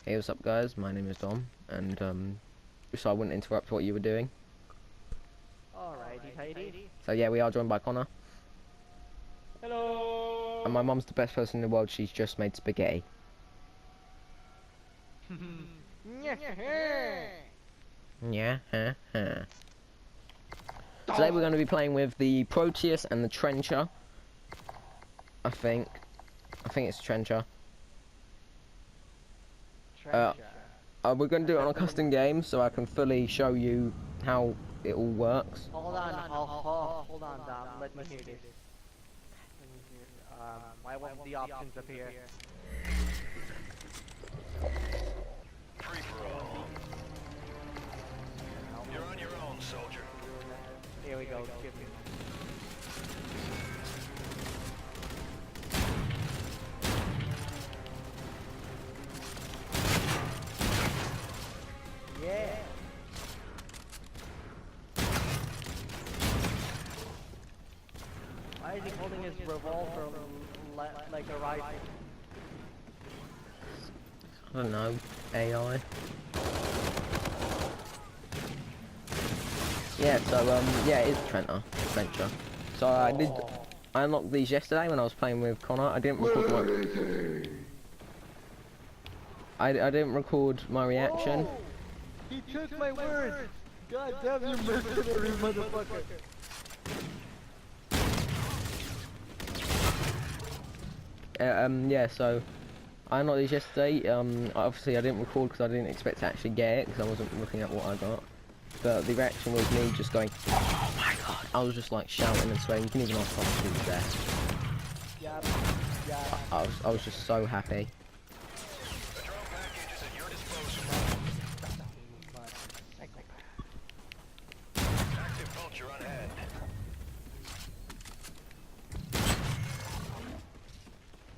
Hey, what's up, guys? My name is Dom, and so I wouldn't interrupt what you were doing. Alrighty, tighty. So yeah, we are joined by Connor, Hello. and my mum's the best person in the world. She's just made spaghetti. Yeah, huh, huh. Today we're going to be playing with the Proteus and the Trencher. I think it's Trencher. We're going to do it on a custom game, so I can fully show you how it all works. Hold on, hold on, Dom. Let me hear this. Let me hear. Why won't the options appear? Free for all. You're on your own, soldier. Here we go. Give me. Yeah. Why is he holding his revolver like a rifle? I don't know, AI. Yeah, so yeah, it is Trencher. So I unlocked these yesterday when I was playing with Connor. I didn't record I didn't record my reaction. Oh, he took my words! God damn you mercenary motherfucker! Yeah, so I unlocked these yesterday. Obviously I didn't record because I didn't expect to actually get it because I wasn't looking at what I got. But the reaction was me just going, oh my god! I was just like shouting and swearing. You can even ask Connor who was there. Yeah. I was just so happy. The drone package is at your disposal. Active vulture on ahead.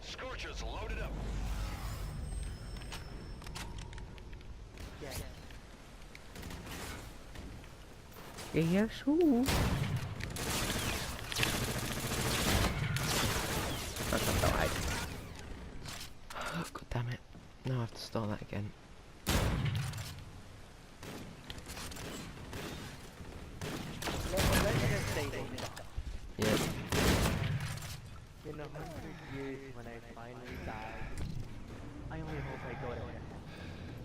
Scorchers loaded up. Yes, ooh. That's not right. God damn it. Now I have to start that again. Yeah. In 100 years, when I finally die, I only hope I go to heaven,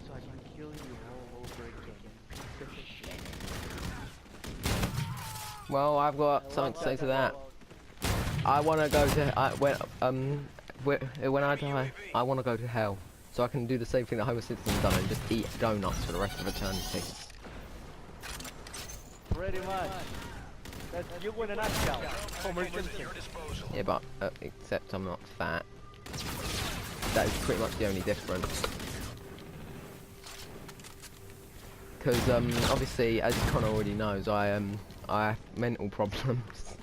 so I can kill you all over again, piece of shit. Well, I've got something to say to that. I want to go to when I die, I want to go to hell, so I can do the same thing that Homer Simpson done and just eat donuts for the rest of eternity. Pretty much. That's you in a nutshell. Homer Simpson. Yeah, but except I'm not fat. That is pretty much the only difference. Because obviously, as Connor already knows, I have mental problems,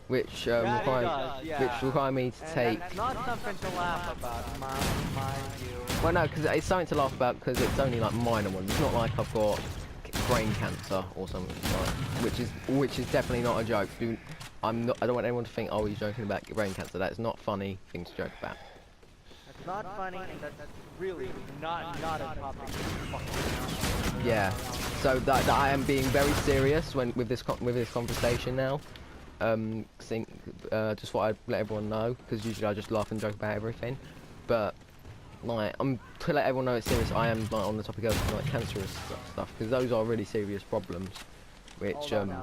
which require me to take. That's not something to laugh about, mind you. Well, no, because it's something to laugh about because it's only like minor ones. It's not like I've got brain cancer or something like, which is definitely not a joke. I don't want anyone to think, oh, he's joking about brain cancer. That's not funny thing to joke about. That's not funny, and that's really not a topic. Yeah. So that I am being very serious with this conversation now. Just thought I'd let everyone know because usually I just laugh and joke about everything, but like to let everyone know it's serious. I am like on the topic of like cancerous stuff because those are really serious problems. Which anyway.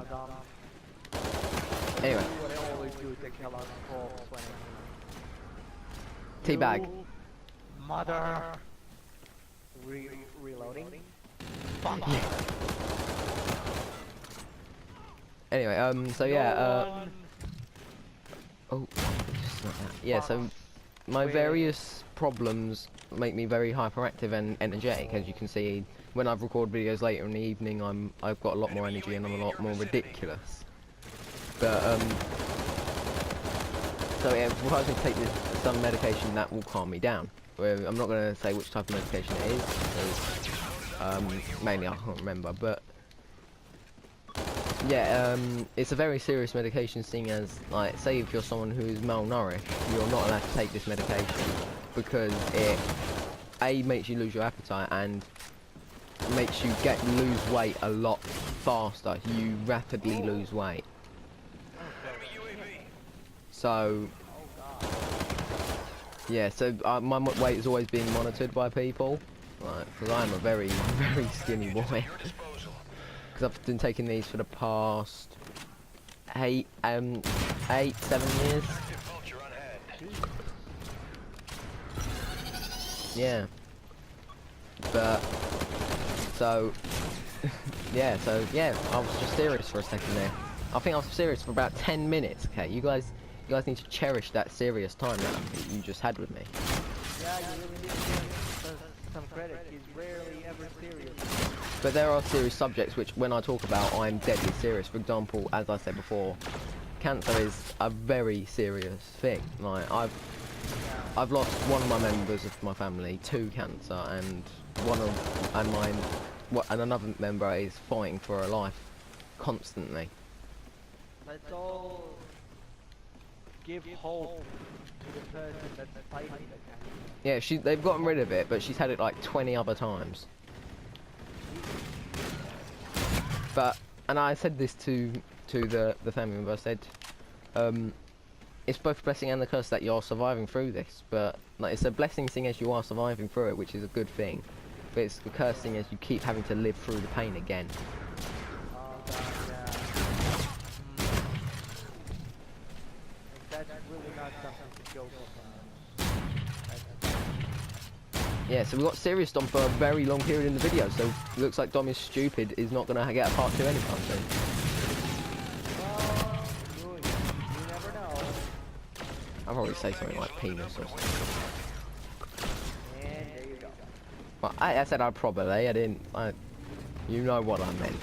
Teabag. Mother. Reloading. Yeah. Anyway, so yeah, oh, just like that. Yeah, so my various problems make me very hyperactive and energetic, as you can see. When I've recorded videos later in the evening, I've got a lot more energy and I'm a lot more ridiculous. But so it requires me to take some medication that will calm me down. I'm not going to say which type of medication it is, because mainly I can't remember, but yeah, it's a very serious medication, seeing as, like, say if you're someone who is malnourished, you're not allowed to take this medication because it makes you lose your appetite and makes you lose weight a lot faster. You rapidly lose weight. Enemy UAV. So yeah, so my weight is always being monitored by people, like, because I'm a very very skinny boy. Your disposal. Because I've been taking these for the past 7 years. Active vulture on hand. Yeah. But so yeah, I was just serious for a second there. I think I was serious for about 10 minutes. Okay, you guys need to cherish that serious time that you just had with me. Yeah, you really did give him some credit. He's rarely ever serious. But there are serious subjects which, when I talk about, I'm deadly serious. For example, as I said before, cancer is a very serious thing. Like I've lost one of my members of my family to cancer, and another member is fighting for her life constantly. Let's all give hope to the person that's fighting the cancer. Yeah, they've gotten rid of it, but she's had it like 20 other times. And I said this to the family member. I said, it's both a blessing and a curse that you're surviving through this. But like, it's a blessing seeing as you are surviving through it, which is a good thing. But it's a curse seeing as you keep having to live through the pain again. Oh god, yeah. Like, that's really not something to joke about. Yeah, so we got serious Dom for a very long period in the video. So it looks like Dom is stupid is not gonna get a part 2 anytime soon. Well, you never know. I'll probably say something like penis or something. And there you go. But I said I'd probably. I didn't. You know what I meant.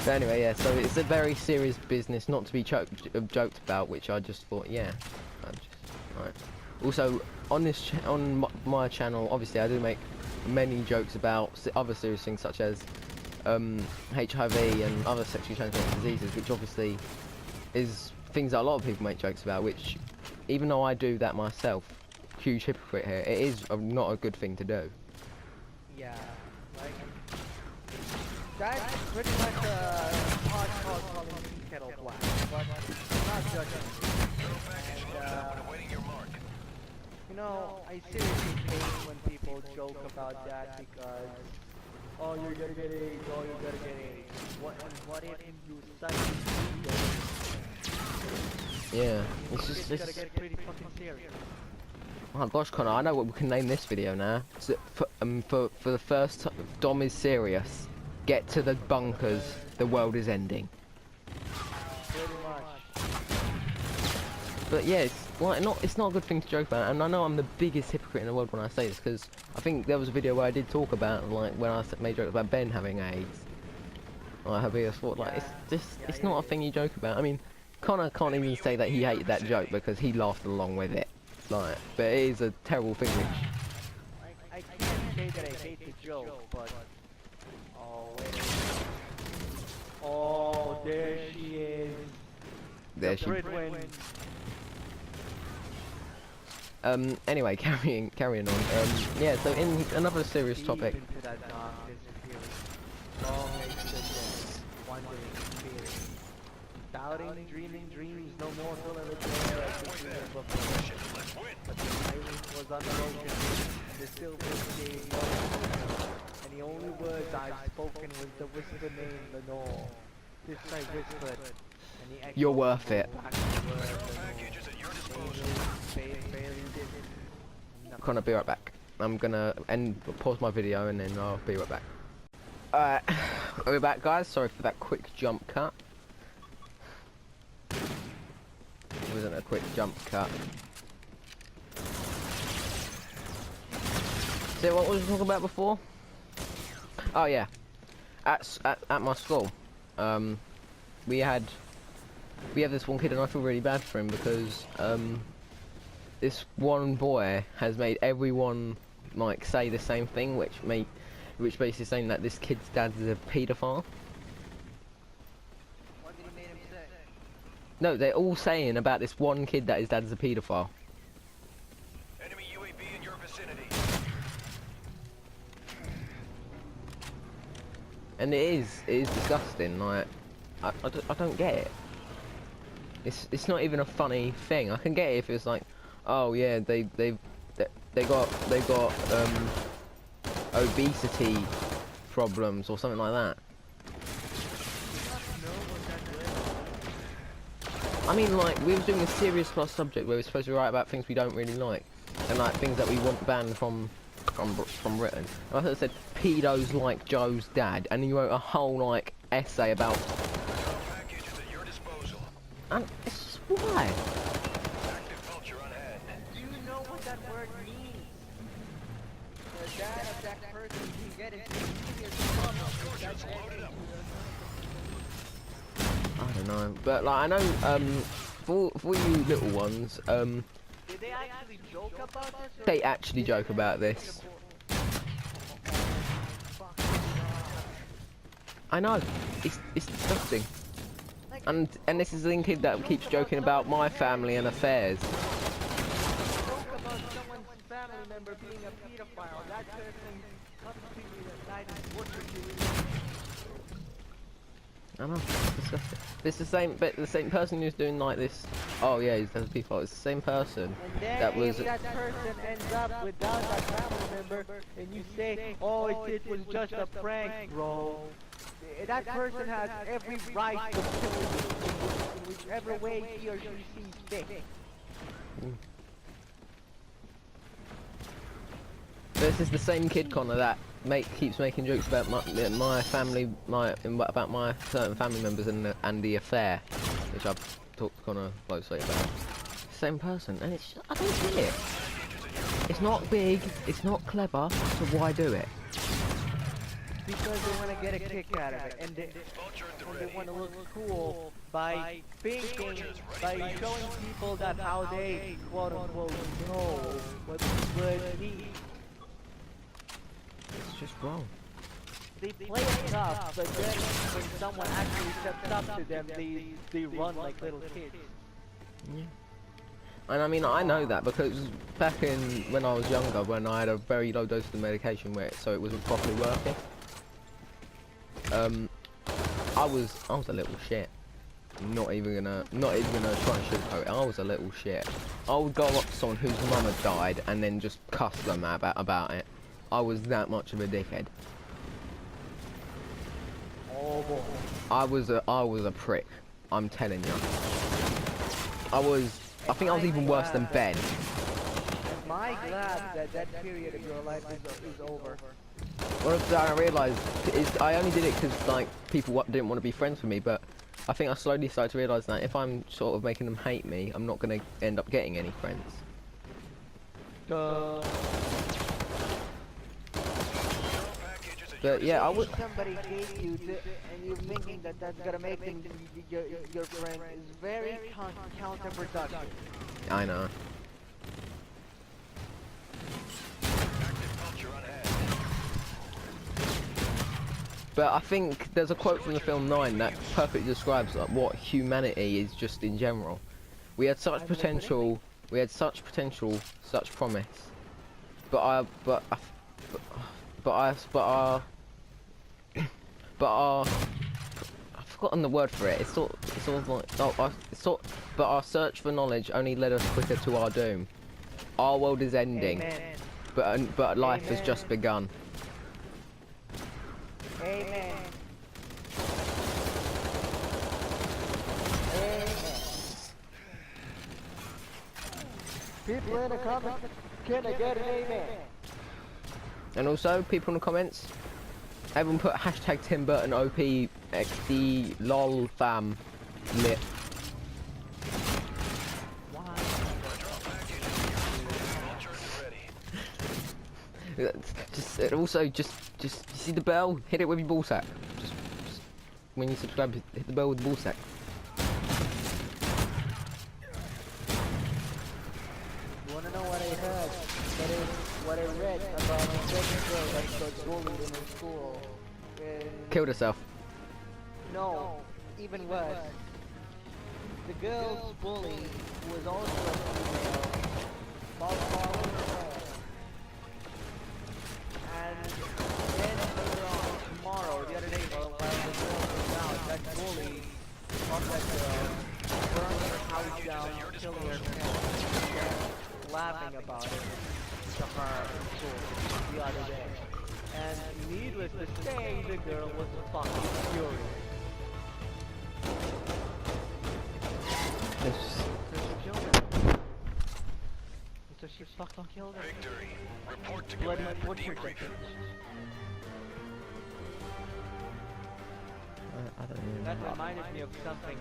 But anyway, yeah. So it's a very serious business, not to be joked about. Which I just thought, yeah. Right. Also, on this on my channel, obviously I do make many jokes about other serious things such as HIV and other sexually transmitted diseases, which obviously is things that a lot of people make jokes about. Which, even though I do that myself, huge hypocrite here, it is not a good thing to do. Yeah, like that's pretty much a hard call calling tea kettle black, but I'm not judging. And Awaiting your mark. you know, I seriously hate when people joke about that because oh, you're gonna get AIDS, oh, you're gonna get AIDS. What if you suddenly do Yeah, get it's AIDS? just It's gonna get pretty fucking serious. Oh gosh, Connor, I know what we can name this video now. So for the first time, Dom is serious. Get to the bunkers. The world is ending. Pretty much. But yeah, it's not a good thing to joke about, and I know I'm the biggest hypocrite in the world when I say this, because I think there was a video where I did talk about, like, when I made jokes about Ben having AIDS. Like, I thought, like, it's not a thing you joke about. I mean, Connor can't even say that he hated that joke because he laughed along with it. Like, but it is a terrible thing. I can't say that I hate the joke, but oh wait a minute. Oh, there she is. There The she. Bridwin. Anyway, carrying on. Yeah. So in another serious topic. Deep into that darkness feeling. Long existence, wondering fears. Doubting, dreaming dreams, no more filling the air as we dreamed before. But the silence was unbroken, and the silver gave no emotion. And the only words I've spoken was the whispered name Lenore. This I whispered, and the echo You're worth it. back to the word Package is at your Lenore. disposal. Barely did. Connor, be right back. I'm gonna pause my video and then I'll be right back. Alright, we're back, guys. Sorry for that quick jump cut. It wasn't a quick jump cut. So what was we talking about before? Oh yeah, at my school, we have this one kid, and I feel really bad for him because this one boy has made everyone like say the same thing, which basically saying that this kid's dad is a paedophile. What did he make him say? No, they're all saying about this one kid that his dad is a paedophile. vicinity. And it is disgusting. Like, I don't get it. It's not even a funny thing. I can get it if it's like, oh yeah, they got obesity problems or something like that. I mean, like, we were doing a serious class subject where we're supposed to write about things we don't really like, and like things that we want banned from written. And I said pedos like Joe's dad, and then you wrote a whole like essay about. Package is at your disposal. And it's just why? Active vulture on hand. Do you know what that word means? The dad of that person can get into serious trouble. Scorchers loaded up. I don't know, but like I know, for you little ones, Did they actually joke about this? Or they actually joke about this. I know, it's disgusting. And this is the kid that keeps joking about my family and affairs. Joke about someone's family member being a pedophile. That person comes to you at night and butchers you. I know, it's disgusting. It's the same, but the same person who's doing like this. Oh yeah, he's the people. It's the same person And then that was. if that person ends up without that family member, and you say, "Oh, it was just a prank, bro," that person has every right to kill you in whichever way he or she sees fit. This is the same kid, Connor, that keeps making jokes about my family, about my certain family members and the affair, which I've talked to Connor closely about. Same person, and it's I don't get it. It's not big, it's not clever, so why do it? Because they want to get a kick out of it, and they want to look cool by thinking, by showing people that how they quote unquote know what the word means. It's just wrong. They play it tough, but then when someone actually steps up to them, they run like little kids. Yeah. And I mean, I know that because back when I was younger, when I had a very low dose of the medication so it wasn't properly working, I was a little shit. Not even gonna try and sugarcoat it. I was a little shit. I would go up to someone whose mum had died and then just cuss them about it. I was that much of a dickhead. Oh boy. I was a prick. I'm telling you. I think I was even worse than Ben. Am I glad that period of your life is over? One of the things I realised is I only did it because like people didn't want to be friends with me, but I think I slowly started to realise that if I'm sort of making them hate me, I'm not going to end up getting any friends. But yeah, I would. Somebody hate you and you're thinking that that's gonna make them your friend is very counterproductive. I know. But I think there's a quote from the film 9 that perfectly describes like, what humanity is just in general. We had such potential, such promise. But our I've forgotten the word for it. It's sort of like but our search for knowledge only led us quicker to our doom. Our world is ending, but life has just begun. Amen. People in the comments, can I get an amen? And also, people in the comments, everyone put hashtag Tim Burton OP XD lol fam lit. Just you see the bell, hit it with your ballsack. Just when you subscribe, hit the bell with the ballsack. You wanna know what I heard? That is what I read about the second girl that got bullied in her school. Killed herself. No, even worse. The girl's bully, who was also a female, followed her laughing about it to her in school the other day. And needless to say, the girl was fucking furious. This- So she killed her. So she fucking killed her. Victory. Report to Bloody command for butcher debriefing. I don't even That know. reminded me of something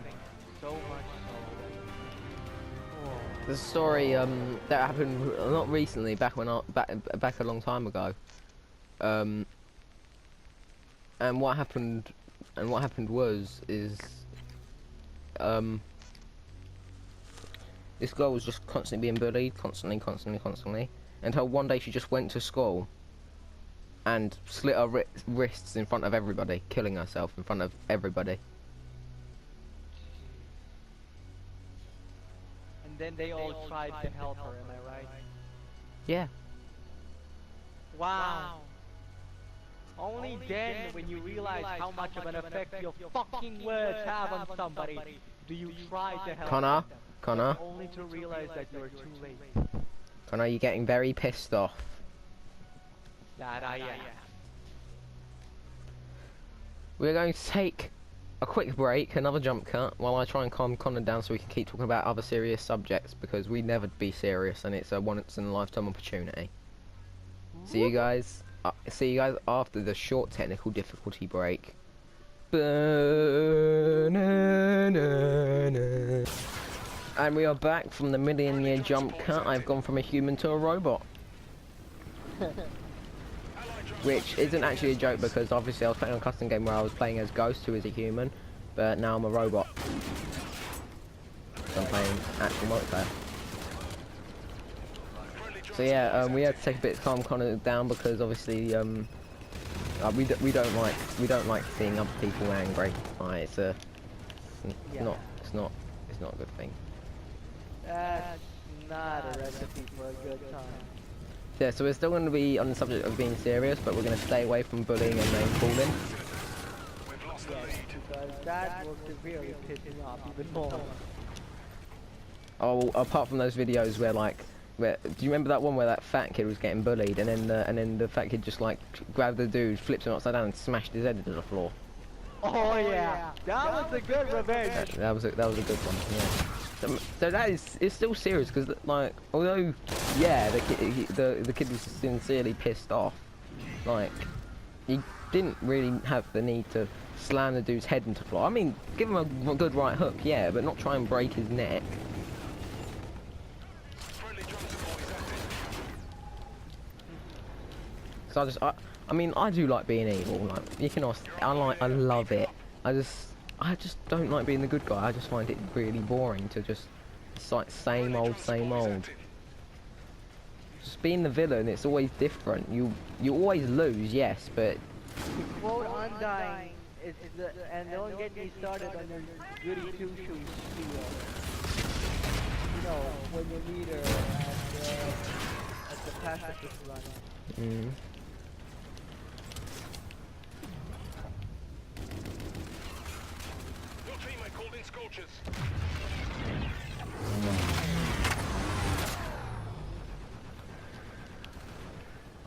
so much so. Oh. There's a story that happened not recently, back a long time ago. And what happened was this girl was just constantly being bullied, constantly, until one day she just went to school and slit her wrists in front of everybody, killing herself in front of everybody. And then they all tried to help her, am I right? Yeah. Wow. Only then, when you realize how much of an effect your fucking words have on somebody, do you try to help Connor, them. Connor, Only to realize that you're too late. Connor, you're getting very pissed off. That I am. We're going to take a quick break, another jump cut, while I try and calm Connor down so we can keep talking about other serious subjects, because we never be serious and it's a once in a lifetime opportunity. See you guys after the short technical difficulty break. And we are back from the million-year jump cut. I've gone from a human to a robot. Which isn't actually a joke, because obviously I was playing a custom game where I was playing as Ghost, who is a human, but now I'm a robot. So I'm playing actual multiplayer. So yeah, we had to take a bit to calm Connor down, because obviously we don't like seeing other people angry. Like, it's not a good thing. That's not a recipe for a good time. Yeah, so we're still going to be on the subject of being serious, but we're going to stay away from bullying and name calling. We've lost the Yes, lead. because that will severely piss me off even more. Oh, apart from those videos where do you remember that one where that fat kid was getting bullied, and then the fat kid just like grabbed the dude, flipped him upside down, and smashed his head into the floor. Oh yeah, that was a good revenge. That was a good one. Yeah. So that is, it's still serious, because like, although yeah, the kid was sincerely pissed off, like he didn't really have the need to slam the dude's head into the floor. I mean, give him a good right hook, yeah, but not try and break his neck. Friendly drone support is active. So I mean, I do like being evil. Like, you can ask, I love it. I just don't like being the good guy. I just find it really boring to just, it's like same old. Just being the villain, it's always different. You always lose, yes, but To quote Undying, and don't get me started on your goody two shoes spiel. You know, when you meet her at the pacifist run. Your teammate called in scorchers.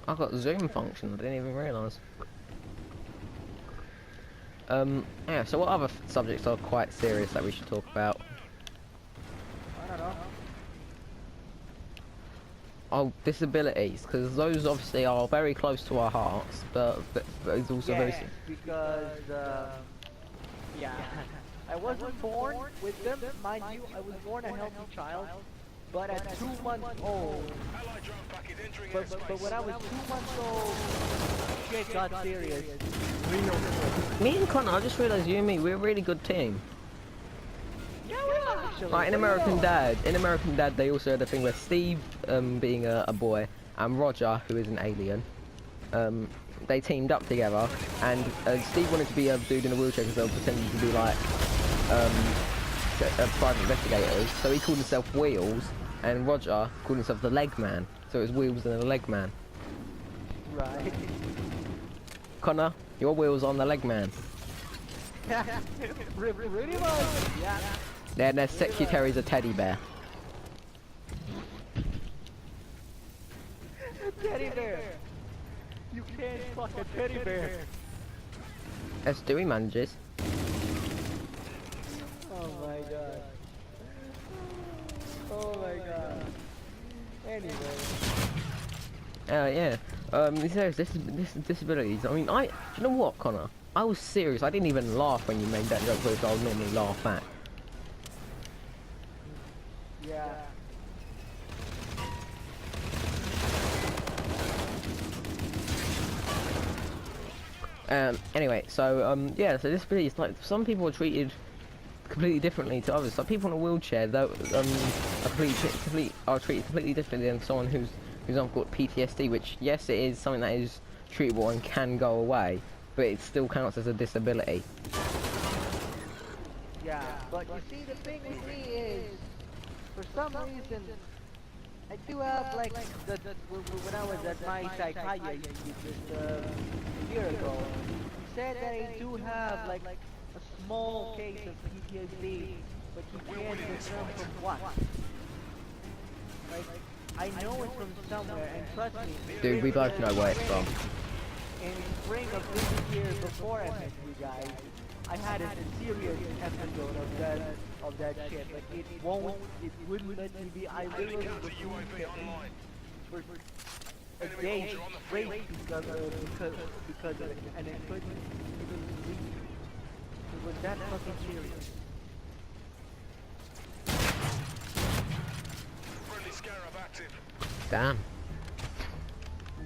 I've got zoom function. I didn't even realise. Yeah. So what other subjects are quite serious that we should talk about? I don't know. Oh, disabilities, because those obviously are very close to our hearts, but it's also very. Yes, because, yeah, I wasn't born with them, mind you, I was born a healthy child, but at 2 months old, Allied drone package entering but airspace. when I was 2 months old, shit got serious, real quick. Me and Connor, I just realised you and me, we're a really good team. Yeah, we are actually. Like in American Dad, they also had a thing where Steve, being a boy, and Roger, who is an alien, they teamed up together, and Steve wanted to be a dude in a wheelchair because they were pretending to be like private investigators, so he called himself Wheels, and Roger called himself the Leg Man, so it was Wheels and the Leg Man. Right. Connor, your Wheels on the Leg Man. Pretty much, yeah. Their secretary's a teddy bear. Teddy bear! You can't fuck a teddy bear! As Dewey manages. Oh my god. Oh my god. Anyway. Yeah. This is disabilities. I mean, do you know what, Connor? I was serious. I didn't even laugh when you made that joke, which I would normally laugh at. Yeah. Anyway, so yeah, so disabilities, like some people are treated completely differently to others. Some people in a wheelchair, though, are treated completely differently than someone who's, for example, got PTSD, which yes, it is something that is treatable and can go away, but it still counts as a disability. Yeah, but you see, the thing with me is, for some reason, I do have like when I was at my psychiatrist just a year ago, he said that I do have like a small case of PTSD, but he can't confirm from what. Like, I know it's from somewhere, and trust me. Dude, we both know where it's from. In spring of this year, before I met you guys, I had a serious episode of that shit. Like, it wouldn't let me be. I literally was for a day straight because of it, and it couldn't even leave. It was that fucking serious. Friendly Scarab active. Damn.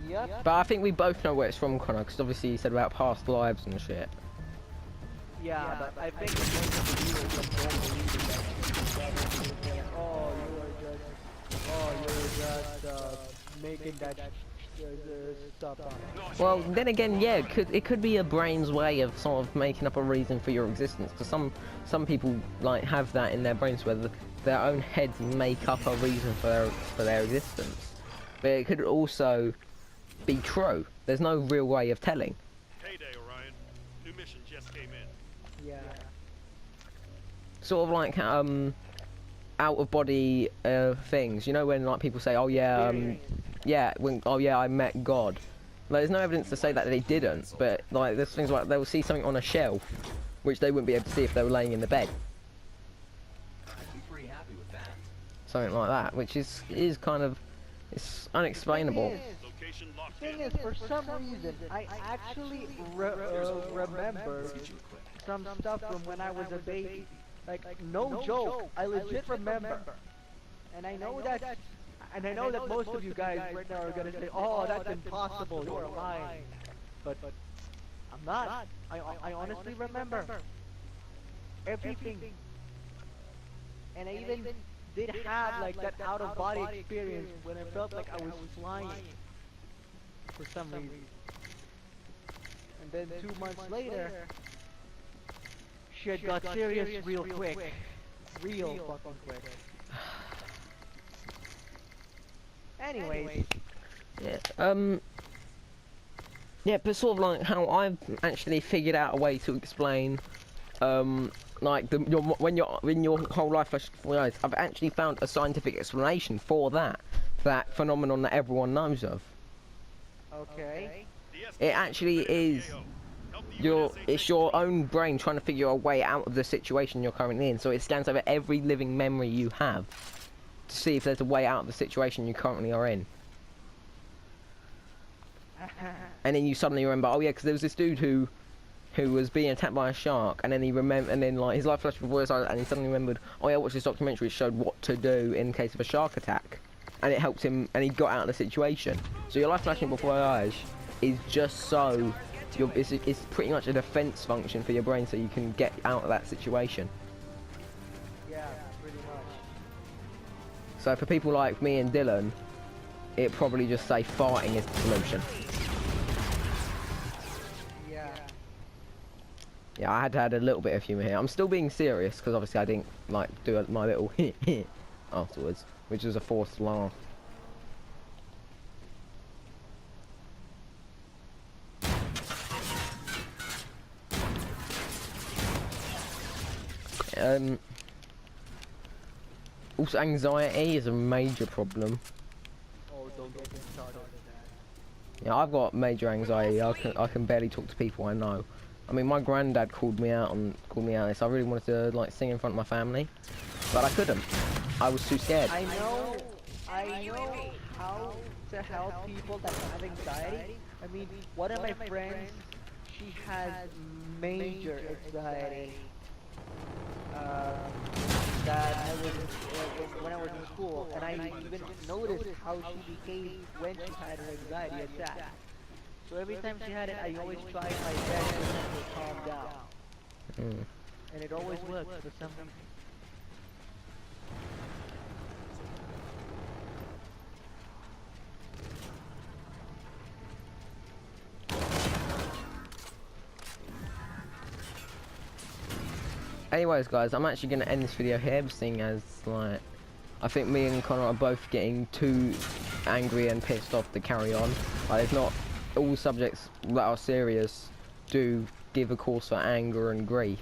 Yep. But I think we both know where it's from, Connor, because obviously you said about past lives and shit. Yeah, but I think it's most of the viewers don't believe in that. You're just making that stuff up. Well, then again, yeah, it could be a brain's way of sort of making up a reason for your existence. Because some people like have that in their brains where their own heads make up a reason for their existence. But it could also be true. There's no real way of telling. Heyday, Orion. New mission just came in. Yeah. Sort of like out of body things. You know when like people say, oh yeah, I met God. Like, there's no evidence to say that they didn't, but like there's things like they'll see something on a shelf, which they wouldn't be able to see if they were laying in the bed. I'd be pretty happy with that. Something like that, which is kind of, it's unexplainable. Location locked Thing in. is, for some reason, I actually remember some stuff from when I was a baby. Like no joke, I legit remember. And I know that, most of you guys right now are gonna say, "Oh, that's impossible. You're lying." But I'm not. I honestly remember everything. And I even did have like that out-of-body experience when I felt like I was flying for some reason. And then 2 months later, shit got serious real quick. Real fucking quick. Anyways. Yeah, but sort of like how I've actually figured out a way to explain, like when your whole life flashes before your eyes. I've actually found a scientific explanation for that phenomenon that everyone knows of. Okay. It actually is it's your own brain trying to figure a way out of the situation you're currently in. So it scans over every living memory you have to see if there's a way out of the situation you currently are in. And then you suddenly remember, oh yeah, because there was this dude who was being attacked by a shark, and then like his life flashed before his eyes, and he suddenly remembered, oh yeah, I watched this documentary which showed what to do in case of a shark attack, and it helped him, and he got out of the situation. So your life flashing before your eyes is just so it's pretty much a defense function for your brain, so you can get out of that situation. Yeah, pretty much. So for people like me and Dylan, it probably just say farting is the solution. Yeah, I had to add a little bit of humour here. I'm still being serious because obviously I didn't like do my little afterwards, which was a forced laugh. Also, anxiety is a major problem. Oh, don't get me started with that. Yeah, I've got major anxiety. I can barely talk to people I know. I mean, my granddad called me out on this. I really wanted to like sing in front of my family, but I couldn't. I was too scared. I know how to help people that have anxiety. I mean, one of my friends, she has major anxiety. That I was when I was in school, and I even noticed how she behaved when she had her anxiety attack. So every time she had it, I always tried my best to make her calm down, and it always works for some reason. Anyways, guys, I'm actually going to end this video here, seeing as, like, I think me and Connor are both getting too angry and pissed off to carry on. Like, it's not all subjects that are serious do give a cause for anger and grief.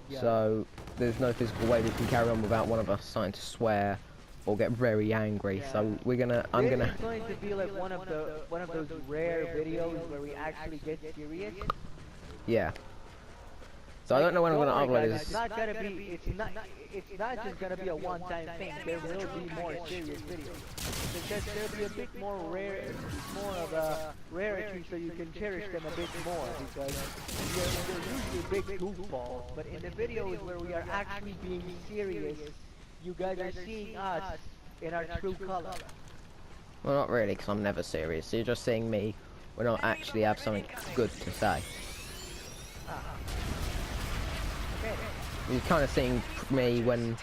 Yeah. So, there's no physical way we can carry on without one of us starting to swear or get very angry. Yeah. So, I'm gonna... This is going to be like one of those rare videos where we actually get serious. Yeah. So I don't know when I'm gonna upload It's this. not gonna be. It's not just gonna be a one-time thing. There will be more serious videos. Because there'll be a bit more more of a rarity, so you can cherish them a bit more. Because they're usually big goofballs, but in the videos where we are actually being serious, you guys are seeing us in our true color. Well, not really, because I'm never serious. You're just seeing me when I actually have something good to say. You're kind of seeing me when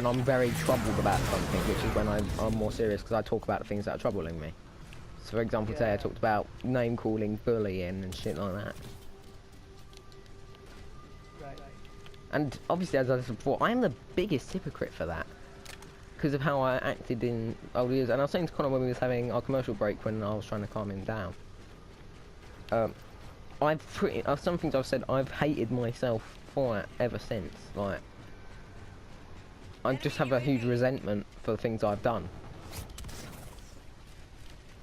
I'm very troubled about something, which is when I'm more serious, because I talk about the things that are troubling me. So, for example, today I talked about name calling, bullying, and shit like that. Right. And obviously, as I said before, I am the biggest hypocrite for that, because of how I acted in older years. And I was saying to Connor when we was having our commercial break, when I was trying to calm him down. Some things I've said, I've hated myself for it ever since. Like, I just have a huge resentment for the things I've done.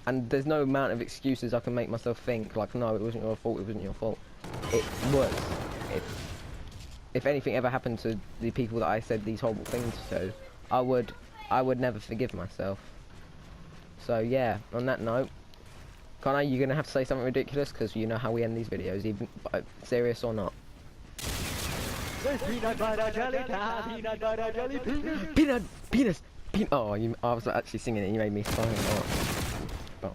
And there's no amount of excuses I can make myself think, like, no, it wasn't your fault, it wasn't your fault. It was. If anything ever happened to the people that I said these horrible things to, I would never forgive myself. So yeah, on that note, Connor, you're gonna have to say something ridiculous, because you know how we end these videos, even serious or not. There's peanut butter jelly, peanut butter jelly, Peanut. Oh, I was actually singing it. You made me sign. Oh.